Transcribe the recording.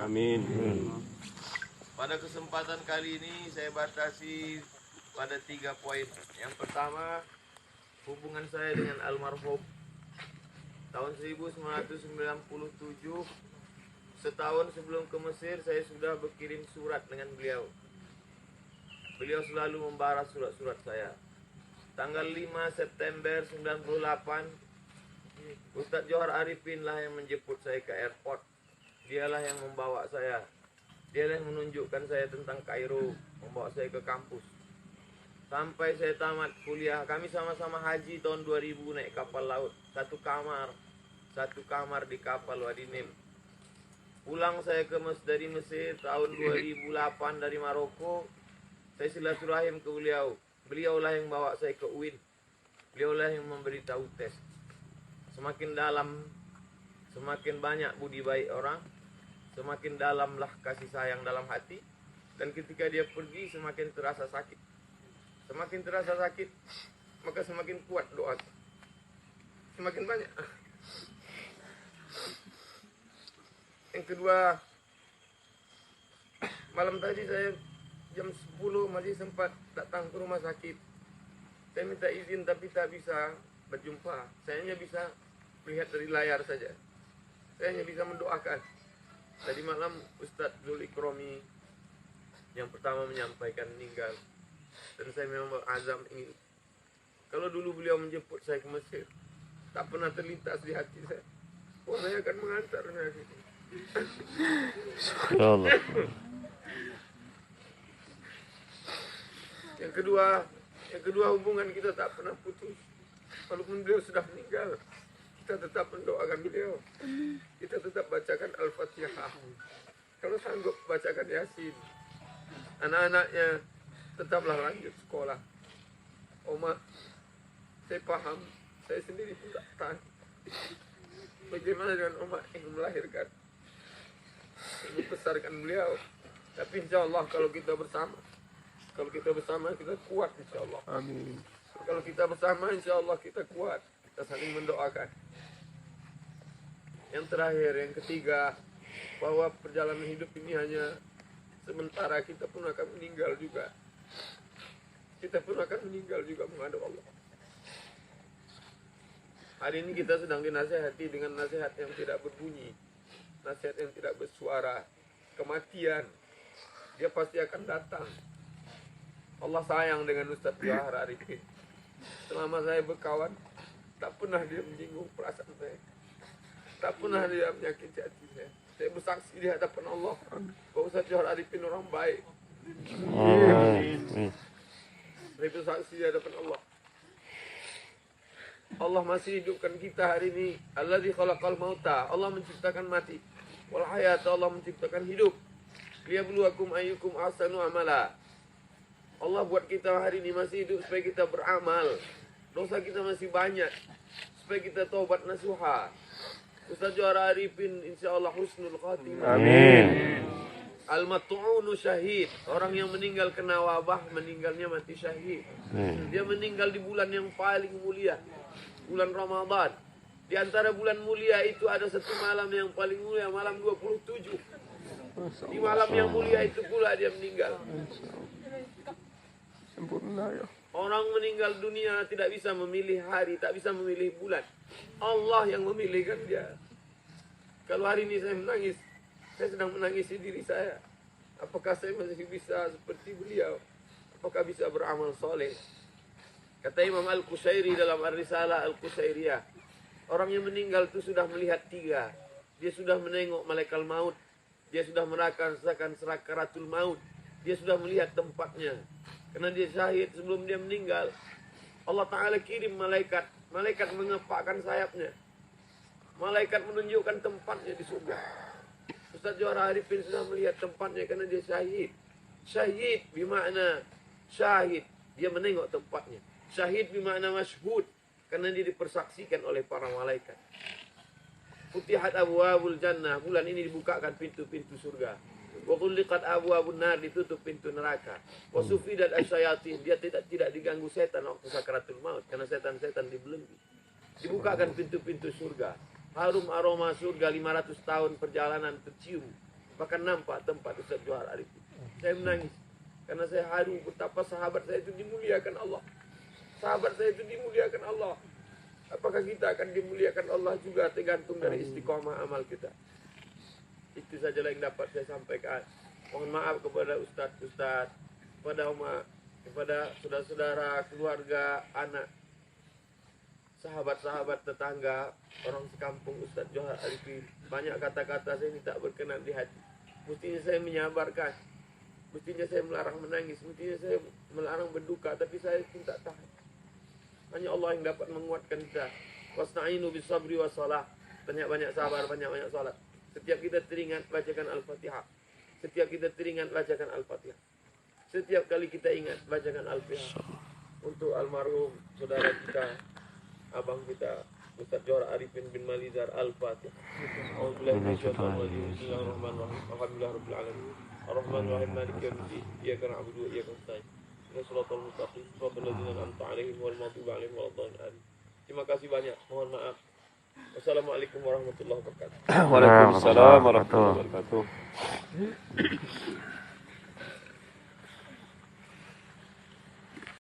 Amin. Pada kesempatan kali ini saya batasi pada 3 poin. Yang pertama, hubungan saya dengan almarhum. Tahun 1997, setahun sebelum ke Mesir, saya sudah berkirim surat dengan beliau. Beliau selalu membalas surat-surat saya. Tanggal 5 September 98, Ustadz Johar Arifin lah yang menjemput saya ke airport. Dialah yang membawa saya. Dialah yang menunjukkan saya tentang Kairo, membawa saya ke kampus. Sampai saya tamat kuliah, kami sama-sama haji tahun 2000 naik kapal laut. Satu kamar di kapal Wadi Nim. Pulang saya dari Mesir tahun 2008 dari Maroko. Saya silaturahim ke beliau. Beliaulah yang bawa saya ke UIN. Beliaulah yang memberitahu tes. Semakin dalam, semakin banyak budi baik orang, semakin dalamlah kasih sayang dalam hati. Dan ketika dia pergi, semakin terasa sakit. Semakin terasa sakit, maka semakin kuat doa. Semakin banyak. Yang kedua, malam tadi saya jam 10 masih sempat datang ke rumah sakit. Saya minta izin tapi tak bisa berjumpa. Saya hanya bisa melihat dari layar saja. Saya hanya bisa mendoakan. Tadi malam Ustadz Zul Ikromi yang pertama menyampaikan meninggal. Dan saya memang berazam ingin. Kalau dulu beliau menjemput saya ke Mesir, tak pernah terlintas di hati saya. Oh, saya akan mengantar saya gitu. Allah. Yang kedua hubungan kita tak pernah putus. Walaupun beliau sudah meninggal, kita tetap mendoakan beliau. Kita tetap bacakan Al-Fatihah. Kalau sanggup bacakan Yasin. Anak-anaknya tetaplah lanjut sekolah. Oma, saya paham, saya sendiri pun tak tahan. Bagaimana dengan Oma yang melahirkan, yang membesarkan beliau. Tapi insya Allah kalau kita bersama kita kuat insya Allah. Amin. Kalau kita bersama insya Allah kita kuat. Kita saling mendoakan. Yang terakhir, yang ketiga, bahwa perjalanan hidup ini hanya sementara. Kita pun akan meninggal juga. Kita pun akan meninggal juga menghadap Allah. Hari ini kita sedang dinasihati dengan nasihat yang tidak berbunyi, nasihat yang tidak bersuara. Kematian, dia pasti akan datang. Allah sayang dengan Ustadz Johar Arifin. Selama saya berkawan, tak pernah dia menyinggung perasaan saya. Tak pernah dia menyakiti hati saya. Saya bersaksi di hadapan Allah bahwa Ustadz Johar Arifin orang baik. Saya bersaksi di hadapan Allah. Allah masih hidupkan kita hari ini. Alladzi khalaqal mauta. Allah menciptakan mati. Wal hayata, Allah menciptakan hidup. Liyabluwakum ayyukum ahsanu amala. Allah buat kita hari ini masih hidup supaya kita beramal. Dosa kita masih banyak, supaya kita taubat nasuha. Ustadz Johar Arifin insyaallah husnul khatimah. Amin. Al-mat'unu syahid. Orang yang meninggal kena wabah, meninggalnya mati syahid. Dia meninggal di bulan yang paling mulia, bulan Ramadan. Di antara bulan mulia itu ada satu malam yang paling mulia, malam 27. Di malam yang mulia itu pula dia meninggal. Sempurna ya. Orang meninggal dunia tidak bisa memilih hari, tak bisa memilih bulan. Allah yang memilihkan dia. Kalau hari ini saya menangis, saya sedang menangisi diri saya. Apakah saya masih bisa seperti beliau? Apakah bisa beramal soleh? Kata Imam Al-Qushairi dalam Ar-Risalah Al-Qushairiyah, orang yang meninggal itu sudah melihat 3. Dia sudah menengok malaikat maut. Dia sudah merasakan sakaratul maut. Dia sudah melihat tempatnya. Karena dia syahid sebelum dia meninggal. Allah Ta'ala kirim malaikat. Malaikat mengepakkan sayapnya. Malaikat menunjukkan tempatnya di surga. Ustadz Johar Arifin sudah melihat tempatnya karena dia syahid. Syahid bermakna syahid. Dia menengok tempatnya. Syahid bermakna masyhud. Karena dia dipersaksikan oleh para malaikat. Futihat abwabul jannah. Bulan ini dibukakan pintu-pintu surga. Wa ghulliqat abwabun nar, ditutup pintu neraka. Wa sufidat asyayatin, dia tidak diganggu setan waktu sakaratul maut karena setan-setan dibelenggu. Dibukakan pintu-pintu surga. Harum aroma surga 500 tahun perjalanan tercium. Bahkan nampak tempat Ustaz Johar Arifin. Saya menangis. Karena saya haru betapa sahabat saya itu dimuliakan Allah. Sahabat saya itu dimuliakan Allah. Apakah kita akan dimuliakan Allah juga tergantung dari istiqomah amal kita. Itu sajalah yang dapat saya sampaikan. Mohon maaf kepada ustaz-ustaz, kepada saudara-saudara, keluarga, anak, sahabat-sahabat, tetangga, orang sekampung Ustaz Johar Arifin. Banyak kata-kata saya ini tak berkenan di hati. Mestinya saya menyabarkan. Mestinya saya melarang menangis. Mestinya saya melarang berduka. Tapi saya pun tak tahan. Hanya Allah yang dapat menguatkan kita. Wasta'inu bisabri wassalah. Banyak-banyak sabar, banyak-banyak salat. Setiap kita teringat, bacakan Al-Fatihah. Setiap kita teringat, bacakan Al-Fatihah. Setiap kali kita ingat, bacakan Al-Fatihah. Untuk almarhum saudara kita, abang kita, Ustaz Johar Arifin bin Malizar, Al-Fatihah. Bismillahirrahmanirrahim. Alhamdulillahirabbil alamin. Ar-Rahmanir-Rahim. Maliki yaumiddin. Iyyaka na'budu wa iyyaka nasta'in. Shiratal mustaqim. Shiratal ladzina an'amta 'alaihim ghairil maghdubi 'alaihim waladdallin. Terima kasih banyak. Mohon maaf. Wassalamualaikum warahmatullahi wabarakatuh. Waalaikumsalam warahmatullahi wabarakatuh.